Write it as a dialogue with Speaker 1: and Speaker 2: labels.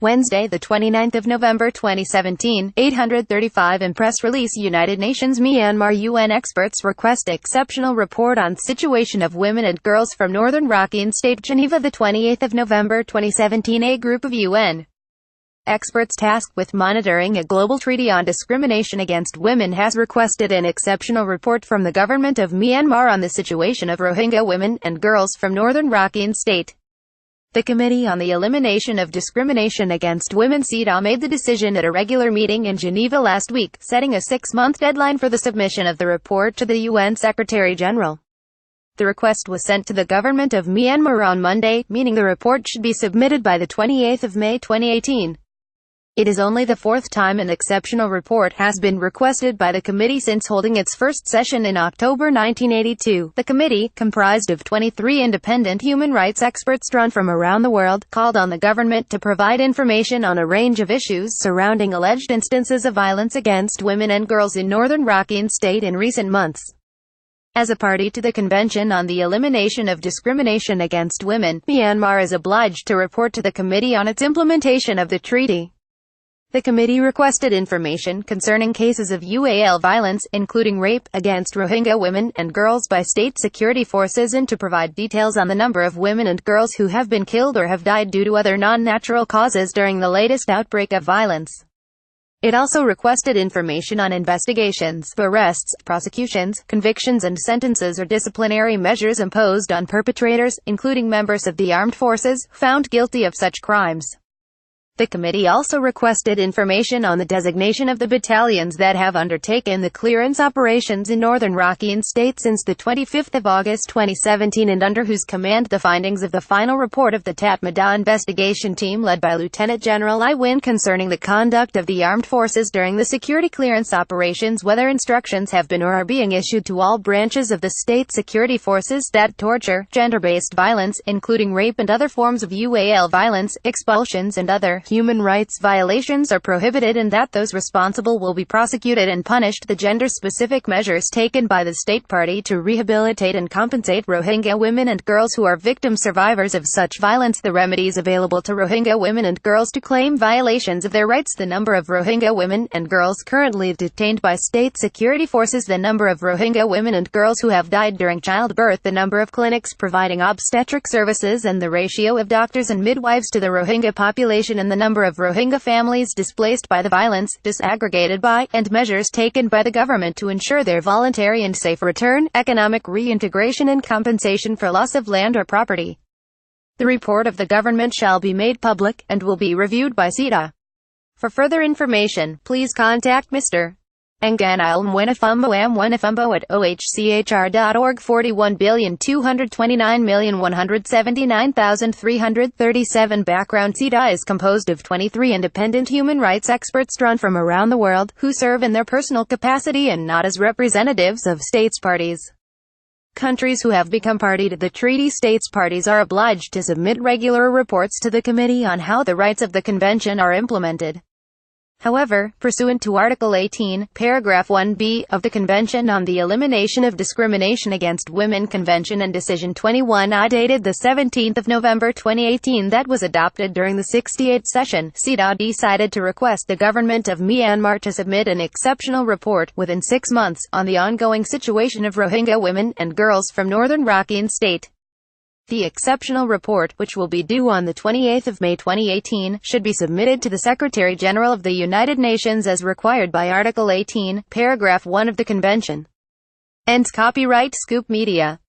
Speaker 1: Wednesday, the 29th of November 2017, 835 in press release. United Nations Myanmar UN experts request exceptional report on situation of women and girls from Northern Rakhine State, Geneva. The 28th of November 2017, a group of UN experts tasked with monitoring a global treaty on discrimination against women has requested an exceptional report from the Government of Myanmar on the situation of Rohingya women and girls from Northern Rakhine State. The Committee on the Elimination of Discrimination against Women CEDAW made the decision at a regular meeting in Geneva last week, setting a 6-month deadline for the submission of the report to the UN Secretary-General. The request was sent to the Government of Myanmar on Monday, meaning the report should be submitted by the 28th of May 2018. It is only the fourth time an exceptional report has been requested by the committee since holding its first session in October 1982. The committee, comprised of 23 independent human rights experts drawn from around the world, called on the government to provide information on a range of issues surrounding alleged instances of violence against women and girls in Northern Rakhine State in recent months. As a party to the Convention on the Elimination of Discrimination against Women, Myanmar is obliged to report to the committee on its implementation of the treaty. The committee requested information concerning cases of UAL violence, including rape, against Rohingya women and girls by state security forces, and to provide details on the number of women and girls who have been killed or have died due to other non-natural causes during the latest outbreak of violence. It also requested information on investigations, arrests, prosecutions, convictions and sentences or disciplinary measures imposed on perpetrators, including members of the armed forces, found guilty of such crimes. The committee also requested information on the designation of the battalions that have undertaken the clearance operations in Northern Rakhine State since the 25th of August 2017 and under whose command the findings of the final report of the Tatmadaw investigation team led by Lieutenant General I Win concerning the conduct of the armed forces during the security clearance operations, whether instructions have been or are being issued to all branches of the state security forces that torture, gender-based violence, including rape and other forms of UAL violence, expulsions and other human rights violations are prohibited, and that those responsible will be prosecuted and punished. The gender-specific measures taken by the state party to rehabilitate and compensate Rohingya women and girls who are victim survivors of such violence, the remedies available to Rohingya women and girls to claim violations of their rights, the number of Rohingya women and girls currently detained by state security forces, the number of Rohingya women and girls who have died during childbirth, the number of clinics providing obstetric services and the ratio of doctors and midwives to the Rohingya population, and the number of Rohingya families displaced by the violence, disaggregated by, and measures taken by the government to ensure their voluntary and safe return, economic reintegration and compensation for loss of land or property. The report of the government shall be made public, and will be reviewed by CEDAW. For further information, please contact Mr. Nganil Mwenefumbo at ohchr.org. 41,229,179,337. Background: CEDAW is composed of 23 independent human rights experts drawn from around the world, who serve in their personal capacity and not as representatives of states parties. Countries who have become party to the treaty states parties are obliged to submit regular reports to the committee on how the rights of the convention are implemented. However, pursuant to Article 18, Paragraph 1b, of the Convention on the Elimination of Discrimination against Women Convention and Decision 21I dated the 17th of November 2018 that was adopted during the 68th session, CEDAW decided to request the Government of Myanmar to submit an exceptional report, within 6 months, on the ongoing situation of Rohingya women and girls from Northern Rakhine State. The exceptional report, which will be due on the 28th of May 2018, should be submitted to the Secretary-General of the United Nations as required by Article 18, Paragraph 1 of the Convention. Ends copyright Scoop Media.